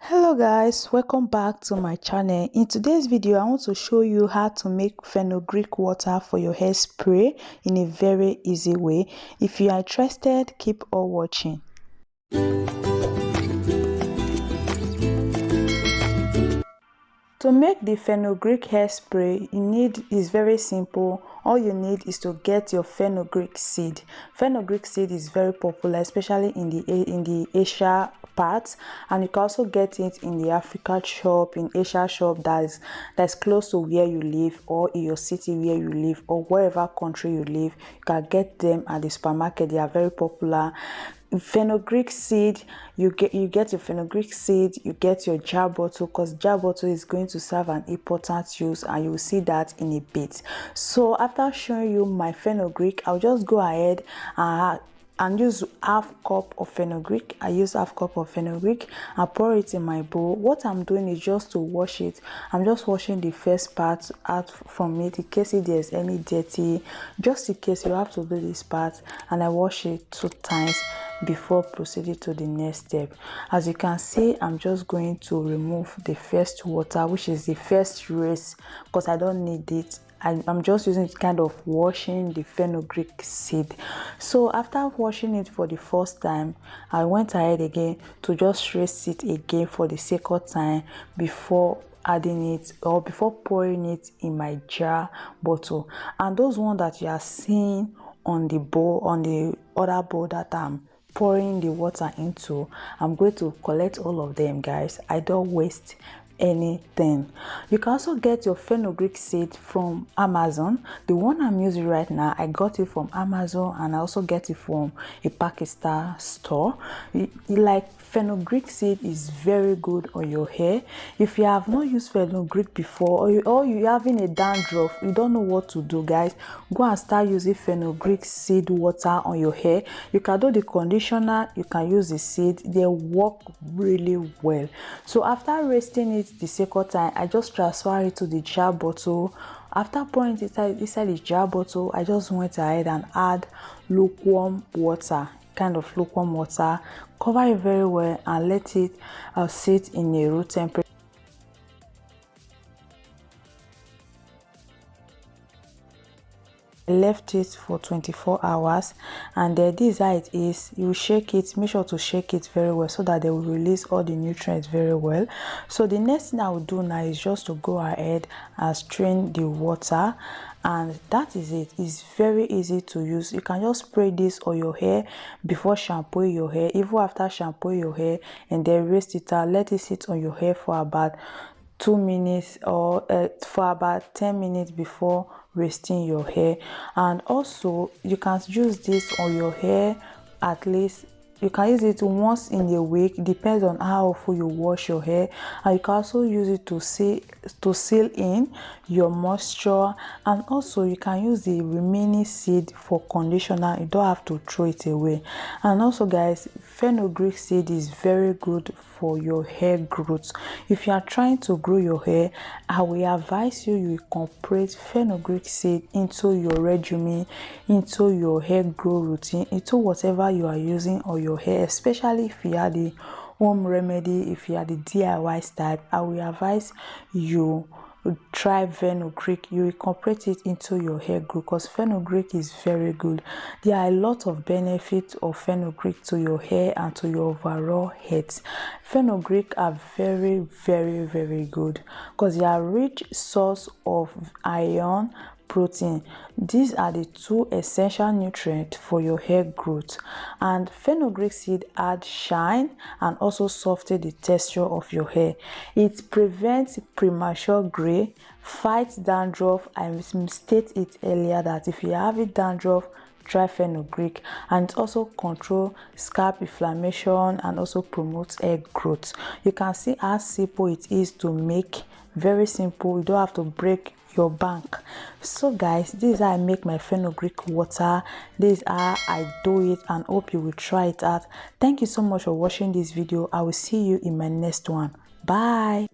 Hello guys, welcome back to my channel. In today's video I want to show you how to make fenugreek water for your hairspray in a very easy way. If you are interested, keep on watching. To make the fenugreek hairspray, is very simple. All you need is to get your fenugreek seed. Fenugreek seed is very popular, especially in the Asia part, and you can also get it in the Africa shop, in Asia shop that's close to where you live, or in your city where you live, or wherever country you live. You can get them at the supermarket. They are very popular. Fenugreek seed, you get your fenugreek seed, you get your jar bottle, because jar bottle is going to serve an important use, and you will see that in a bit. So after showing you my fenugreek, I'll just go ahead and use half cup of fenugreek. I use half cup of fenugreek and pour it in my bowl. What I'm doing is just to wash it. I'm just washing the first part out from it in case if there's any dirty, just in case you have to do this part, and I wash it 2 times before proceeding to the next step. As you can see, I'm just going to remove the first water, which is the first race, because I don't need it. I'm just using it, kind of washing the fenugreek seed. So after washing it for the first time, I went ahead again to just rinse it again for the second time before adding it, or before pouring it in my jar bottle. And those ones that you are seeing on the bowl, on the other bowl that I'm pouring the water into, I'm going to collect all of them, guys. I don't waste anything. You can also get your fenugreek seed from Amazon. The one I'm using right now, I got it from Amazon, and I also get it from a Pakistan store. Like, fenugreek seed is very good on your hair. If you have not used fenugreek before, or you having a dandruff, you don't know what to do, guys, go and start using fenugreek seed water on your hair. You can do the conditioner, you can use the seed. They work really well. So after resting it the second time, I just transfer it to the jar bottle. After pouring it inside the jar bottle, I just went ahead and add lukewarm water, kind of lukewarm water, cover it very well, and let it sit in a room temperature. I left it for 24 hours, and this is how it is. You shake it, make sure to shake it very well so that they will release all the nutrients very well. So the next thing I will do now is just to go ahead and strain the water, and that is it. It's very easy to use. You can just spray this on your hair before shampooing your hair, even after shampooing your hair, and then rinse it out. Let it sit on your hair for about 2 minutes, or for about 10 minutes before resting your hair. And also you can use this on your hair, at least you can use it once in a week, depends on how often you wash your hair. And you can also use it to seal in your moisture. And also you can use the remaining seed for conditioner. You don't have to throw it away. And also, guys, fenugreek seed is very good for your hair growth. If you are trying to grow your hair, I will advise you incorporate fenugreek seed into your regimen, into your hair growth routine, into whatever you are using on your hair, especially if you are the home remedy, if you are the DIY type. I will advise you try fenugreek. You incorporate it into your hair growth, because fenugreek is very good. There are a lot of benefits of fenugreek to your hair and to your overall health. Fenugreek are very, very, very good because they are rich source of iron, protein. These are the 2 essential nutrients for your hair growth. And fenugreek seed add shine and also soften the texture of your hair. It prevents premature gray, fights dandruff. I stated it earlier that if you have a dandruff, try fenugreek. And it also control scalp inflammation and also promotes hair growth. You can see how simple it is to make. Very simple. You don't have to break your bank. So guys, this is how I make my fenugreek water. This is how I do it, and hope you will try it out. Thank you so much for watching this video. I will see you in my next one. Bye.